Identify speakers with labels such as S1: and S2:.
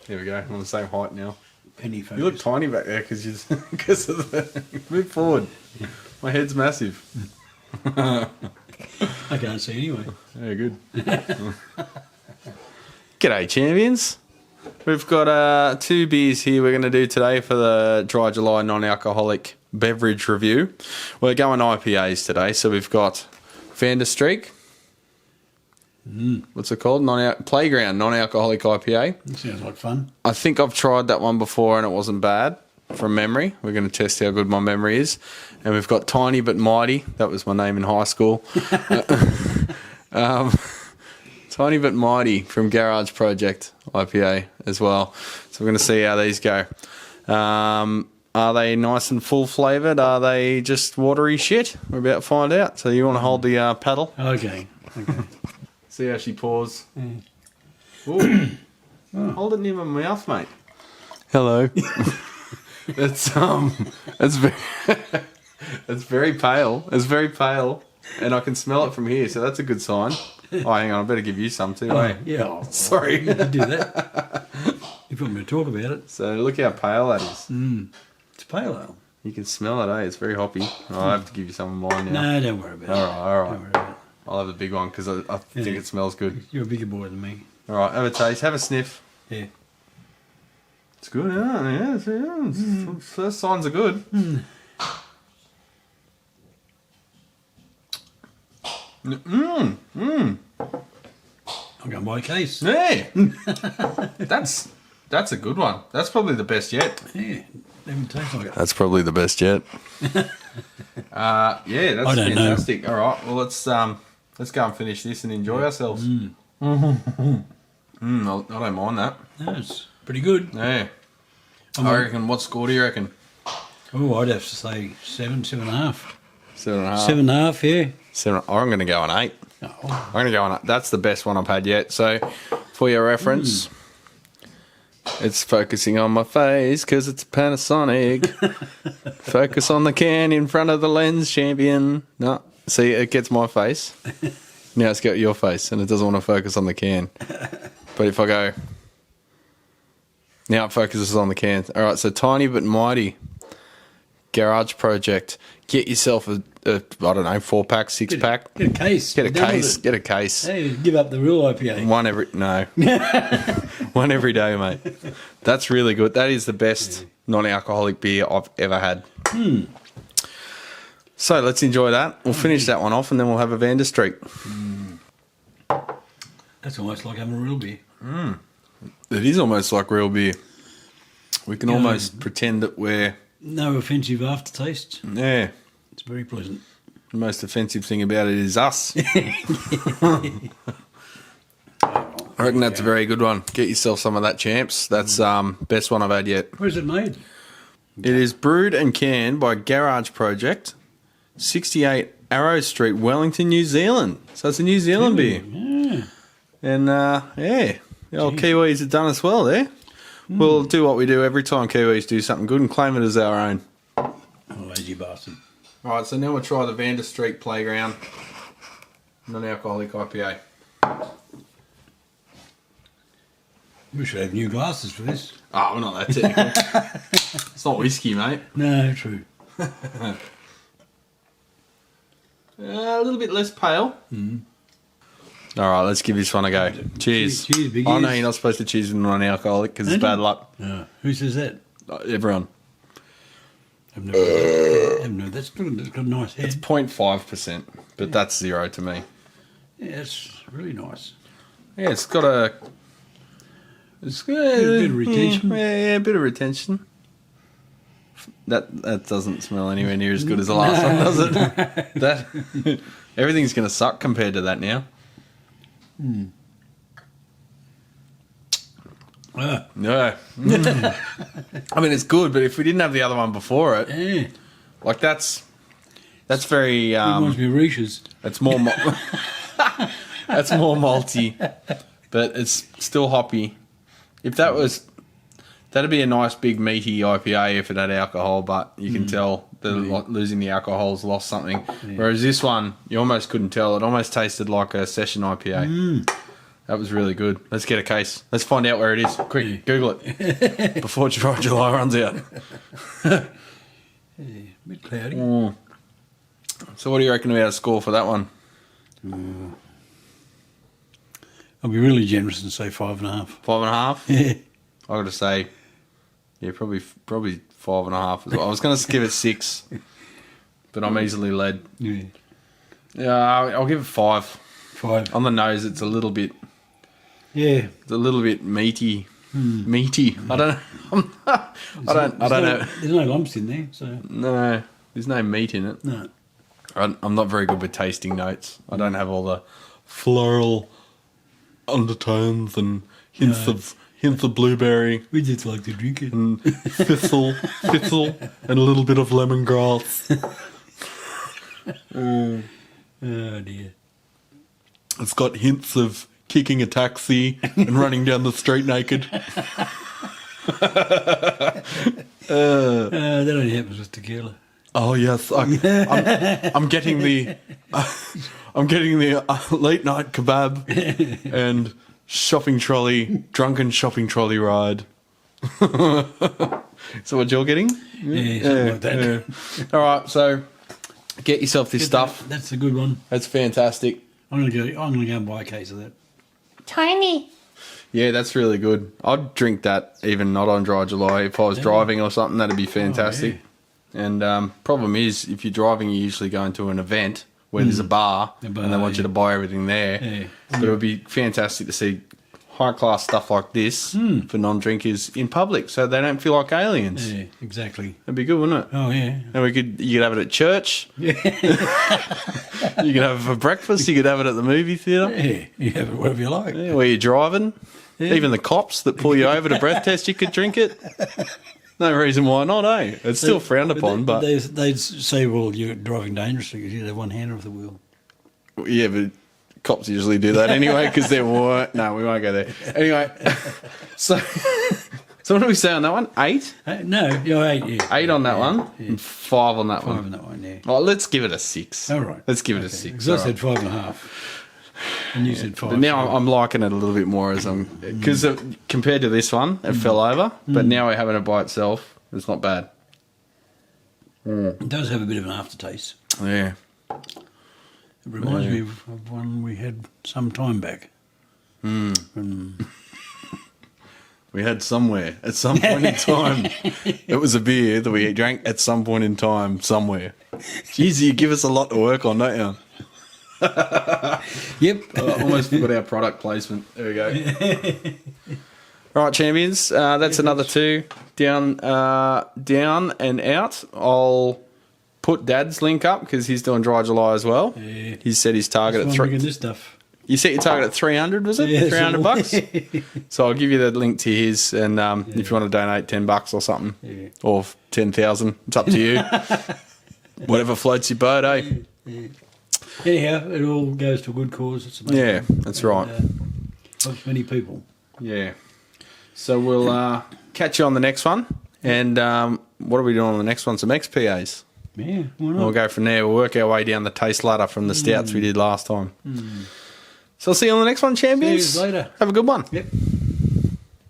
S1: There we go. I'm on the same height now.
S2: Penny focus.
S1: You look tiny back there because of the... Move forward. My head's massive.
S2: I can't see anyway.
S1: Yeah, good. G'day, champions. We've got 2 beers here we're going to do today for the Dry July non-alcoholic beverage review. We're going IPAs today, so we've got Vanderstreek. What's it called? Playground non-alcoholic IPA.
S2: That sounds like fun.
S1: I think I've tried that one before and it wasn't bad from memory. We're going to test how good my memory is. And we've got Tiny But Mighty. That was my name in high school. Tiny But Mighty from Garage Project IPA as well. So we're going to see how these go. Are they nice and full flavoured? Are they just watery shit? We're about to find out. So you want to hold the paddle?
S2: Okay.
S1: See how she pours. Ooh. Hold it near my mouth, mate. Hello. It's very it's very pale. It's very pale, and I can smell it from here. So that's a good sign. Oh, hang on. I better give you some too.
S2: Oh,
S1: eh?
S2: yeah.
S1: Sorry.
S2: You can do that. If you want me to talk about it.
S1: So look how pale that is.
S2: It's pale ale.
S1: You can smell it, eh? It's very hoppy. Oh, I have to give you some of mine now.
S2: No, don't worry about it.
S1: All right.
S2: Don't worry about it.
S1: I'll have the big one because I think it smells good.
S2: You're a bigger boy than me.
S1: All right, have a taste. Have a sniff.
S2: Yeah.
S1: It's good, First signs are good.
S2: I'm going to buy a case.
S1: Yeah. That's a good one. That's probably the best yet.
S2: Yeah. Even tastes like it.
S1: That's probably the best yet. Yeah, that's fantastic. All right, well let's go and finish this and enjoy ourselves. I don't mind that.
S2: No, it's pretty good.
S1: Yeah. I reckon. What score do you reckon?
S2: Oh, I'd have to say 7, 7.5.
S1: 7.5.
S2: 7.5, yeah.
S1: 7. I'm going to go on 8.
S2: Oh.
S1: I'm going to go on 8. That's the best one I've had yet. So, for your reference, it's focusing on my face because it's a Panasonic. Focus on the can in front of the lens, champion. No, see, it gets my face. Now it's got your face, and it doesn't want to focus on the can. But if I go, now it focuses on the can. All right, so Tiny But Mighty. Garage Project. Get yourself a I don't know, 4-pack, 6-pack.
S2: Get a case.
S1: Get a case. Get a case.
S2: Hey, give up the real IPA.
S1: One every day, mate. That's really good. That is the best non-alcoholic beer I've ever had. So let's enjoy that. We'll finish that one off and then we'll have a Vanderstreek.
S2: That's almost like having a real beer.
S1: It is almost like real beer. We can almost pretend that we're...
S2: No offensive aftertaste.
S1: Yeah.
S2: It's very pleasant.
S1: The most offensive thing about it is us. I reckon that's a very good one. Get yourself some of that, champs. That's best one I've had yet.
S2: Where's it made?
S1: It is brewed and canned by Garage Project, 68 Arrow Street, Wellington, New Zealand. So it's a New Zealand beer.
S2: Yeah.
S1: And, the old Kiwis have done us well there. We'll do what we do every time Kiwis do something good and claim it as our own.
S2: Oh, lazy bastard.
S1: All right, so now we'll try the Vanderstreek Playground non-alcoholic IPA.
S2: We should have new glasses for this.
S1: Oh, we're not that technical. It's not whiskey, mate.
S2: No, true.
S1: A little bit less pale. All right, let's give this one a go. Cheers.
S2: Cheers, big
S1: I know
S2: ears.
S1: you're not supposed to cheers with non-alcoholic because it's bad luck.
S2: Who says that?
S1: Everyone.
S2: I've never heard that. It's got a nice head.
S1: It's 0.5%, but that's 0 to me.
S2: Yeah, it's really nice.
S1: Yeah, it's got a... It's got
S2: a bit of retention.
S1: Yeah, a bit of retention. That doesn't smell anywhere near as good as the last one, does it? That everything's going to suck compared to that now. No. I mean, it's good, but if we didn't have the other one before it,
S2: Yeah.
S1: like that's very.
S2: Reminds me of Reese's.
S1: It's more. That's more malty, but it's still hoppy. If that was, that'd be a nice big meaty IPA if it had alcohol, but you can tell that losing the alcohol's lost something. Yeah. Whereas this one, you almost couldn't tell. It almost tasted like a session IPA. That was really good. Let's get a case. Let's find out where it is. Quick, Google it before July runs out.
S2: Yeah, a bit cloudy.
S1: So what do you reckon about a score for that one?
S2: I'll be really generous and say 5.5.
S1: 5.5?
S2: Yeah.
S1: I got to say, yeah, probably 5.5 as well. I was going to give it 6, but I'm easily led.
S2: Yeah.
S1: Yeah, I'll give it 5.
S2: 5.
S1: On the nose, it's a little bit.
S2: Yeah.
S1: It's a little bit meaty. Meaty. I don't know. I don't know.
S2: There's no lumps in there, so.
S1: No, there's no meat in it.
S2: No.
S1: I'm not very good with tasting notes. I don't have all the floral undertones and hints of blueberry
S2: We just like to drink it.
S1: and thistle, and a little bit of lemongrass.
S2: Oh, dear.
S1: It's got hints of kicking a taxi and running down the street naked.
S2: That only happens with tequila.
S1: Oh yes, I'm getting the late night kebab and drunken shopping trolley ride. So what you're getting?
S2: Yeah, something like that.
S1: Yeah. All right, so get yourself this stuff.
S2: That's a good one.
S1: That's fantastic.
S2: I'm gonna go and buy a case of that.
S3: Tiny.
S1: Yeah, that's really good. I'd drink that even not on dry July. If I was driving or something, that'd be fantastic.
S2: Oh, yeah.
S1: And problem is, if you're driving, you usually go into an event where there's a bar, and they want you to buy everything there.
S2: Yeah.
S1: But it would be fantastic to see high-class stuff like this for non-drinkers in public, so they don't feel like aliens.
S2: Yeah, exactly.
S1: That'd be good, wouldn't it?
S2: Oh, yeah.
S1: And you could have it at church.
S2: Yeah.
S1: You could have it for breakfast. You could have it at the movie theatre.
S2: Yeah, you have it whatever you like.
S1: Yeah, where you're driving.
S2: Yeah.
S1: Even the cops that pull you over to breath test, you could drink it. No reason why not, eh? It's still frowned upon, but...
S2: They'd say, well, you're driving dangerously because you have one hand off the wheel.
S1: Yeah, but cops usually do that anyway because they're war. No, we won't go there. Anyway, so what do we say on that one? 8?
S2: No, you're 8, yeah.
S1: 8 on that one,
S2: Yeah.
S1: and 5 on that
S2: 5
S1: one.
S2: on that one, yeah.
S1: Oh, let's give it a 6.
S2: All right.
S1: Let's give it a 6.
S2: Because I
S1: all
S2: said
S1: right.
S2: 5.5. And you said 5.
S1: But now I'm liking it a little bit more as because compared to this one, it fell over. But now we're having it by itself. It's not bad.
S2: It does have a bit of an aftertaste.
S1: Yeah.
S2: It reminds me of one we had some time back.
S1: We had somewhere at some point in time. It was a beer that we drank at some point in time somewhere. Jeez, you give us a lot to work on, don't you?
S2: Yep.
S1: Almost forgot our product placement. There we go. All right, champions. That's another 2 down and out. I'll put Dad's link up because he's doing Dry July as well.
S2: Yeah.
S1: He set his target at 3.
S2: This stuff.
S1: You set your target at 300, was it?
S2: Yeah,
S1: $300. So I'll give you the link to his, and if you want to donate $10 or something, or 10,000, it's up to you. Whatever floats your boat, eh?
S2: Yeah. Anyhow, it all goes to a good cause. It's amazing.
S1: Yeah, that's right.
S2: Helps many people.
S1: Yeah. So we'll catch you on the next one. And what are we doing on the next one? Some XPAs.
S2: Yeah, why not?
S1: We'll go from there. We'll work our way down the taste ladder from the stouts we did last time. So I'll see you on the next one, champions.
S2: See you later.
S1: Have a good one.
S2: Yep.